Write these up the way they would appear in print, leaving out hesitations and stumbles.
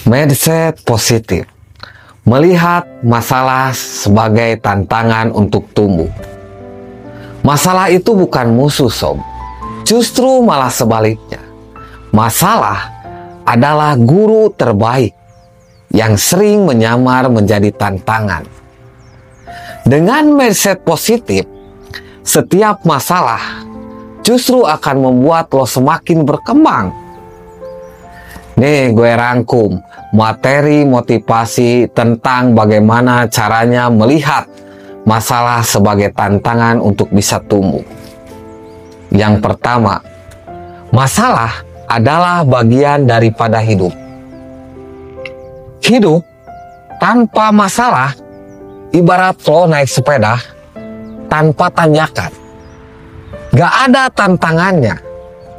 Mindset positif. Melihat masalah sebagai tantangan untuk tumbuh. Masalah itu bukan musuh, sob. Justru malah sebaliknya. Masalah adalah guru terbaik yang sering menyamar menjadi tantangan. Dengan mindset positif, setiap masalah justru akan membuat lo semakin berkembang. Nih, gue rangkum materi motivasi tentang bagaimana caranya melihat masalah sebagai tantangan untuk bisa tumbuh. Yang pertama, masalah adalah bagian daripada hidup. Hidup tanpa masalah ibarat lo naik sepeda tanpa tanjakan. Gak ada tantangannya,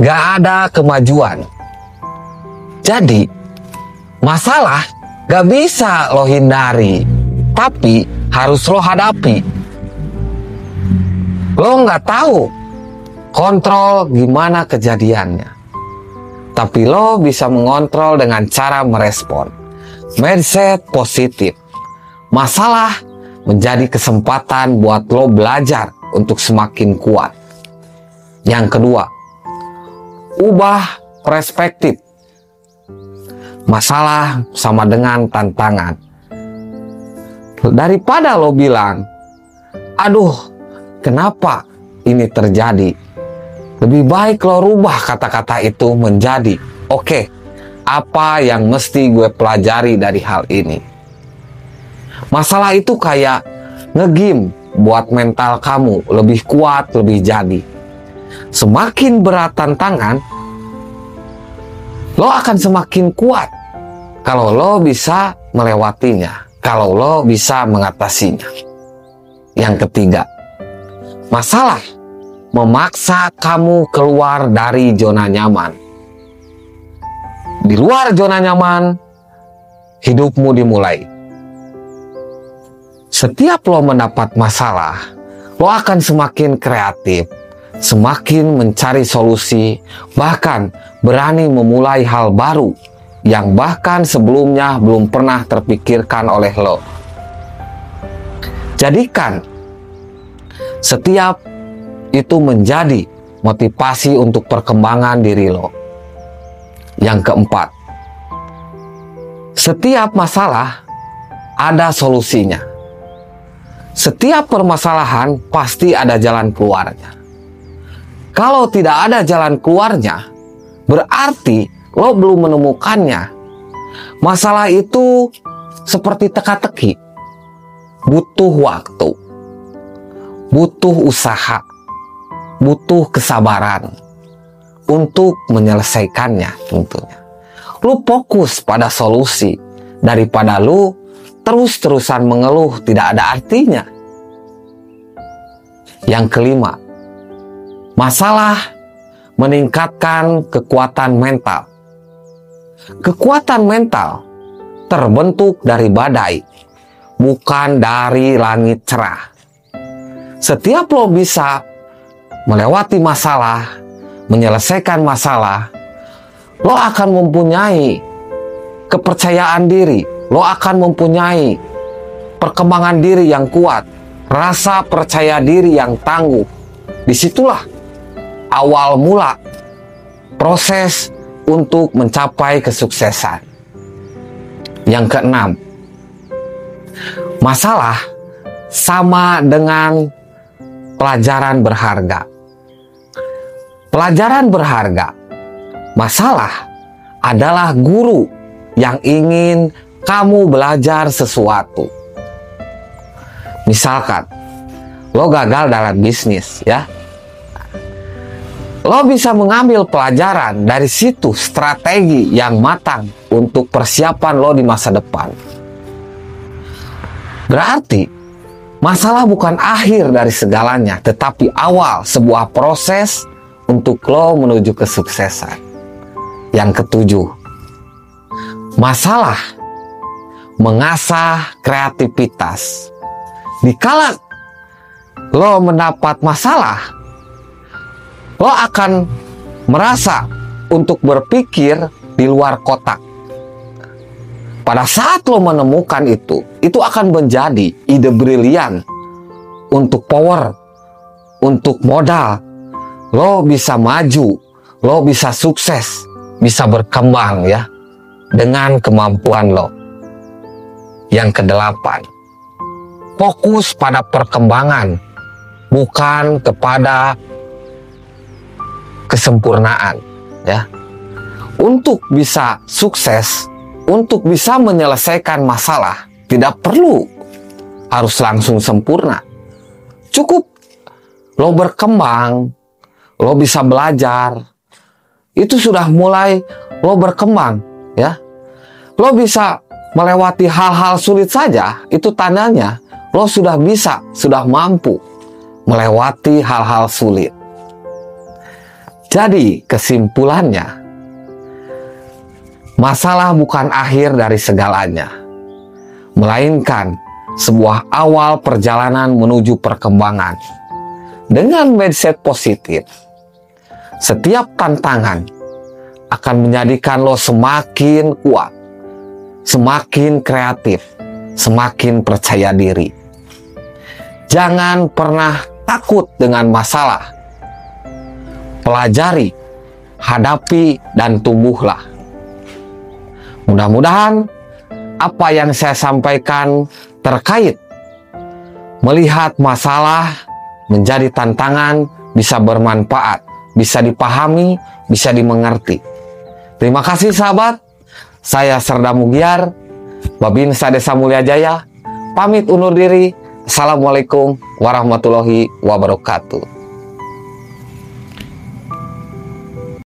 gak ada kemajuan. Jadi, masalah gak bisa lo hindari, tapi harus lo hadapi. Lo gak tahu kontrol gimana kejadiannya, tapi lo bisa mengontrol dengan cara merespon. Mindset positif. Masalah menjadi kesempatan buat lo belajar untuk semakin kuat. Yang kedua, ubah perspektif. Masalah sama dengan tantangan. Daripada lo bilang, aduh, kenapa ini terjadi? Lebih baik lo rubah kata-kata itu menjadi, oke, apa yang mesti gue pelajari dari hal ini? Masalah itu kayak nge-gym buat mental kamu lebih kuat, lebih jadi. Semakin berat tantangan, lo akan semakin kuat kalau lo bisa melewatinya, kalau lo bisa mengatasinya. Yang ketiga, masalah memaksa kamu keluar dari zona nyaman. Di luar zona nyaman, hidupmu dimulai. Setiap lo mendapat masalah, lo akan semakin kreatif, semakin mencari solusi, bahkan berani memulai hal baru yang bahkan sebelumnya belum pernah terpikirkan oleh lo. Jadikan setiap itu menjadi motivasi untuk perkembangan diri lo. Yang keempat, setiap masalah ada solusinya. Setiap permasalahan pasti ada jalan keluarnya. Kalau tidak ada jalan keluarnya, berarti lo belum menemukannya. Masalah itu seperti teka-teki. Butuh waktu, butuh usaha, butuh kesabaran untuk menyelesaikannya tentunya. Lo fokus pada solusi daripada lo terus-terusan mengeluh tidak ada artinya. Yang kelima, masalah meningkatkan kekuatan mental. Kekuatan mental terbentuk dari badai, bukan dari langit cerah. Setiap lo bisa melewati masalah, menyelesaikan masalah, lo akan mempunyai kepercayaan diri, lo akan mempunyai perkembangan diri yang kuat, rasa percaya diri yang tangguh. Disitulah awal mula proses untuk mencapai kesuksesan. Yang keenam, masalah sama dengan pelajaran berharga. Pelajaran berharga. Masalah adalah guru yang ingin kamu belajar sesuatu. Misalkan, lo gagal dalam bisnis, ya. Lo bisa mengambil pelajaran dari situ, strategi yang matang untuk persiapan lo di masa depan. Berarti, masalah bukan akhir dari segalanya, tetapi awal sebuah proses untuk lo menuju kesuksesan. Yang ketujuh, masalah mengasah kreativitas. Dikala lo mendapat masalah, lo akan merasa untuk berpikir di luar kotak. pada saat lo menemukan itu akan menjadi ide brilian untuk power, untuk modal. Lo bisa maju, lo bisa sukses, bisa berkembang ya, dengan kemampuan lo. Yang kedelapan, fokus pada perkembangan, bukan kepada kesempurnaan ya. Untuk bisa sukses, untuk bisa menyelesaikan masalah, tidak perlu harus langsung sempurna. Cukup lo berkembang, lo bisa belajar, itu sudah mulai lo berkembang ya. Lo bisa melewati hal-hal sulit saja, itu tandanya lo sudah bisa, sudah mampu melewati hal-hal sulit. Jadi kesimpulannya, masalah bukan akhir dari segalanya, melainkan sebuah awal perjalanan menuju perkembangan. Dengan mindset positif, setiap tantangan akan menjadikan lo semakin kuat, semakin kreatif, semakin percaya diri. Jangan pernah takut dengan masalah. Pelajari, hadapi, dan tumbuhlah. Mudah-mudahan apa yang saya sampaikan terkait melihat masalah menjadi tantangan bisa bermanfaat, bisa dipahami, bisa dimengerti. Terima kasih sahabat. Saya Serda Mugiar, Babinsa Desa Mulia Jaya, pamit undur diri. Assalamualaikum warahmatullahi wabarakatuh.